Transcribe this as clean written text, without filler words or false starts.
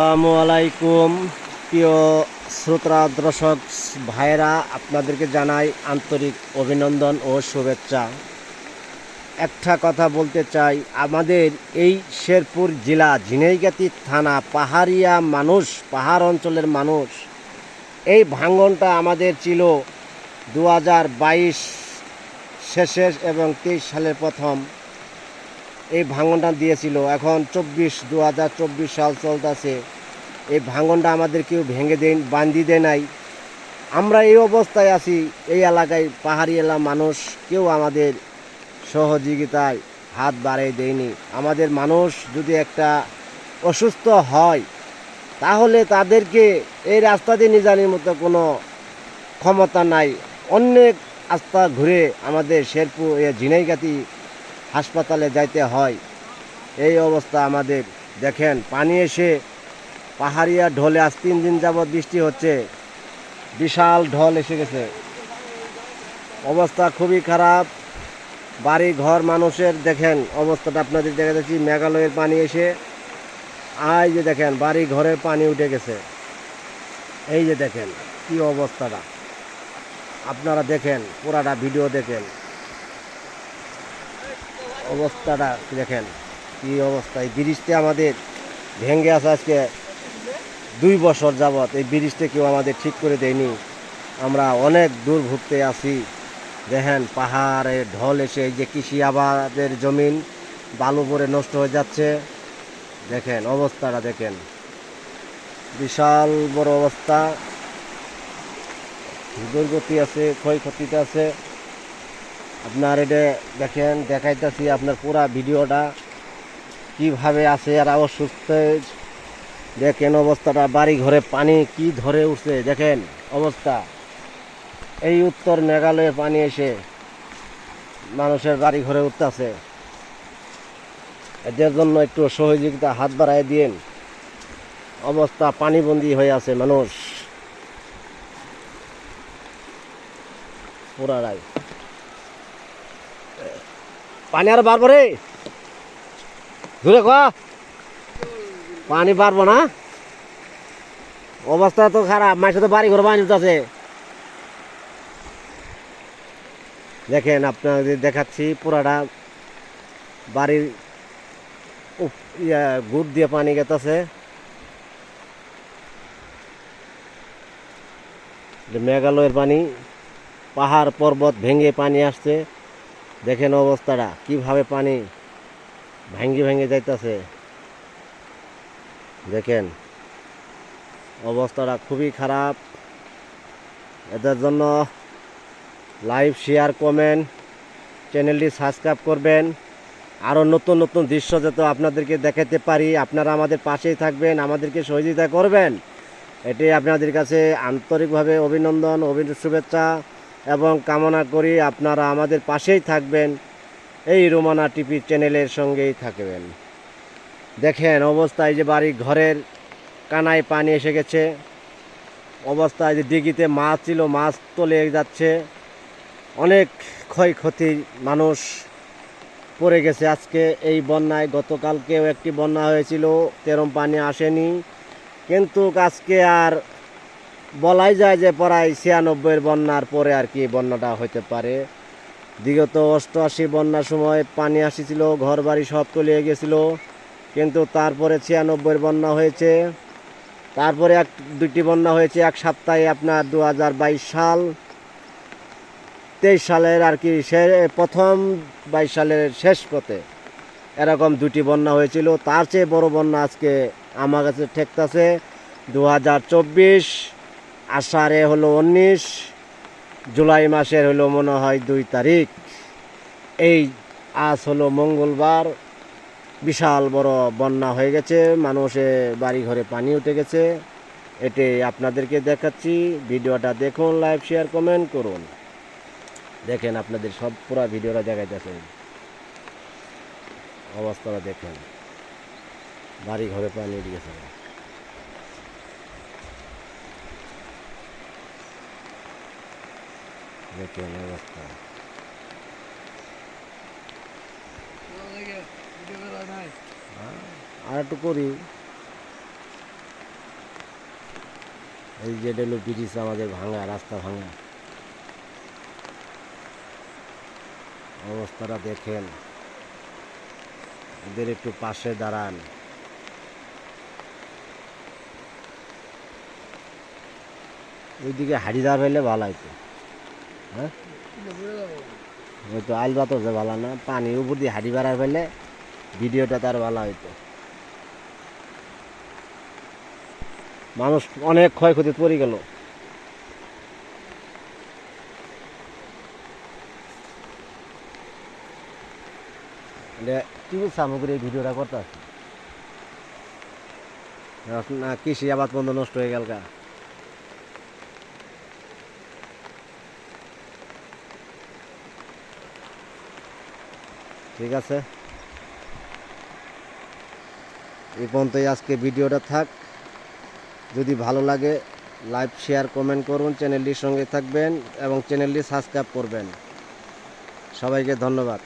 আসসালামু আলাইকুম প্রিয় শ্রোতা দর্শক ভাইরা, আপনাদেরকে জানাই আন্তরিক অভিনন্দন ও শুভেচ্ছা। একটা কথা বলতে চাই, আমাদের এই শেরপুর জেলা ঝিনাইগাতি থানা পাহাড়িয়া মানুষ, পাহাড় অঞ্চলের মানুষ, এই ভাঙনটা আমাদের ছিল 2022 শেষের এবং 23 সালের প্রথম এই ভাঙনটা দিয়েছিল। এখন 2024 সাল চলতেছে। এই ভাঙনটা আমাদের কেউ ভেঙে দেয়, বান্ধি দেয় নাই। আমরা এই অবস্থায় আছি। এই এলাকায় পাহাড়ি এলাকার মানুষ কেউ আমাদের সহযোগিতায় হাত বাড়িয়ে দেয়নি। আমাদের মানুষ যদি একটা অসুস্থ হয় তাহলে তাদেরকে এই রাস্তা দিয়ে নিয়ে যাওয়ার মতো কোনো ক্ষমতা নাই। অনেক রাস্তা ঘুরে আমাদের শেরপুর ঝিনাইগাতি হাসপাতালে যাইতে হয়। এই অবস্থা আমাদের। দেখেন, পানি এসে পাহাড়িয়া ঢলে আজ 3 দিন যাবৎ বৃষ্টি হচ্ছে, বিশাল ঢল এসে গেছে। অবস্থা খুবই খারাপ। বাড়ি ঘর মানুষের দেখেন অবস্থাটা আপনাদের দেখা যাচ্ছি। মেঘালয়ের পানি এসে এই যে দেখেন বাড়ি ঘরের পানি উঠে গেছে। এই যে দেখেন কি অবস্থাটা, আপনারা দেখেন, পুরাটা ভিডিও দেখেন, অবস্থাটা দেখেন কি অবস্থা। এই ব্রিজটা আমাদের ভেঙে আছে আজকে 2 বছর যাবৎ। এই ব্রিজটা কেউ আমাদের ঠিক করে দেয়নি। আমরা অনেক দুর্ভোগে আছি। দেখেন পাহাড়ে ঢল এসে এই যে কৃষি আবাদের জমিন বালু পরে নষ্ট হয়ে যাচ্ছে। দেখেন অবস্থাটা দেখেন, বিশাল বড় অবস্থা। দুর্গতি আছে, ক্ষয়ক্ষতিতে আছে। আপনার এটা দেখেন, দেখাইতেছি আপনার পুরা ভিডিওটা কিভাবে আছে। আর অসুস্থ দেখেন অবস্থাটা, বাড়ি ঘরে পানি কি ধরে উঠছে দেখেন অবস্থা। এই উত্তর মেঘালয়ে পানি এসে মানুষের বাড়ি ঘরে উঠতেছে। এদের জন্য একটু সহযোগিতা হাত বাড়ায় দিন। অবস্থা পানিবন্দী হয়ে আছে মানুষ পুরাটাই। পানি আর বাড়বো রে, ধরে ক পানি বাড়বো না। অবস্থা তো খারাপ, মাঝে তো বাড়ি ঘর পানি উঠতেছে। দেখেন আপনাদের দেখাচ্ছি পুরাটা বাড়ির গুড় দিয়ে পানি গেতেছে। মেঘালয়ের পানি, পাহাড় পর্বত ভেঙে পানি আসছে। দেখেন অবস্থাটা কিভাবে পানি ভেঙে ভেঙে যাইতেছে। দেখেন অবস্থাটা খুবই খারাপ। এদের জন্য লাইভ, শেয়ার, কমেন্ট, চ্যানেলটি সাবস্ক্রাইব করবেন। আরও নতুন নতুন দৃশ্য যাতে আপনাদেরকে দেখাতে পারি, আপনারা আমাদের পাশেই থাকবেন, আমাদেরকে সহযোগিতা করবেন। এটাই আপনাদের কাছে আন্তরিকভাবে অভিনন্দন, শুভেচ্ছা এবং কামনা করি। আপনারা আমাদের পাশেই থাকবেন, এই রোমানা টিভি চ্যানেলের সঙ্গেই থাকবেন। দেখেন অবস্থায় যে বাড়ি ঘরের কানায় পানি এসে গেছে। অবস্থায় যে দিঘিতে মাছ ছিল, মাছ তলে যাচ্ছে। অনেক ক্ষয়ক্ষতি, মানুষ পড়ে গেছে আজকে এই বন্যায়। গতকালকেও একটি বন্যা হয়েছিল, তেরম পানি আসেনি, কিন্তু আজকে আর বলাই যায় যে প্রায় 96-এর বন্যার পরে আর কি বন্যাটা হইতে পারে। বিগত 88 বন্যার সময় পানি আসিছিল, ঘর বাড়ি সব তলিয়ে গেছিল, কিন্তু তারপরে 96-এর বন্যা হয়েছে। তারপরে দুটি বন্যা হয়েছে এক সপ্তাহে, আপনার 2022 সাল 23 সালের আর কি প্রথম, 22 সালের শেষ পথে এরকম দুটি বন্যা হয়েছিল। তার চেয়ে বড় বন্যা আজকে আমার কাছে ঠেকতেছে 2024 আষাঢ়ে হলো 19, জুলাই মাসের হলো মনে হয় 2 তারিখ। এই আজ হলো মঙ্গলবার। বিশাল বড় বন্যা হয়ে গেছে, মানুষের বাড়ি ঘরে পানি উঠে গেছে। এটাই আপনাদেরকে দেখাচ্ছি। ভিডিওটা দেখুন, লাইভ, শেয়ার, কমেন্ট করুন। দেখেন আপনাদের সব পুরো ভিডিওটা দেখাইতেছে। অবস্থাটা দেখেন, বাড়ি ঘরে পানি উঠে গেছে। দেখেন অবস্থা। আর একটু করি। এই যে এটা হলো ব্রিজ আমাদের ভাঙা, রাস্তা ভাঙা অবস্থাটা দেখেন। এদের একটু পাশে দাঁড়ান। ওইদিকে হাড়ি দাঁড় হইলে ভালো হইতো। হ্যাঁ, ওই তো আইল বাতর যে ভালো না, পানির উপর দিয়ে হাড়ি বাড়ার ফেলে ভিডিওটা তার ভালো হইতো। মানুষ অনেক ক্ষয়ক্ষতি পড়ে গেল। কি সামগ্রী এই ভিডিওটা করতে আসি না, কৃষি আবাদ বন্ধ নষ্ট হয়ে গেল গা। ঠিক আছে, এই পর্যন্তই আজকে ভিডিওটা থাক। যদি ভালো লাগে লাইক শেয়ার কমেন্ট করুন, চ্যানেলটির সঙ্গে থাকবেন এবং চ্যানেলটি সাবস্ক্রাইব করবেন। সবাইকে ধন্যবাদ।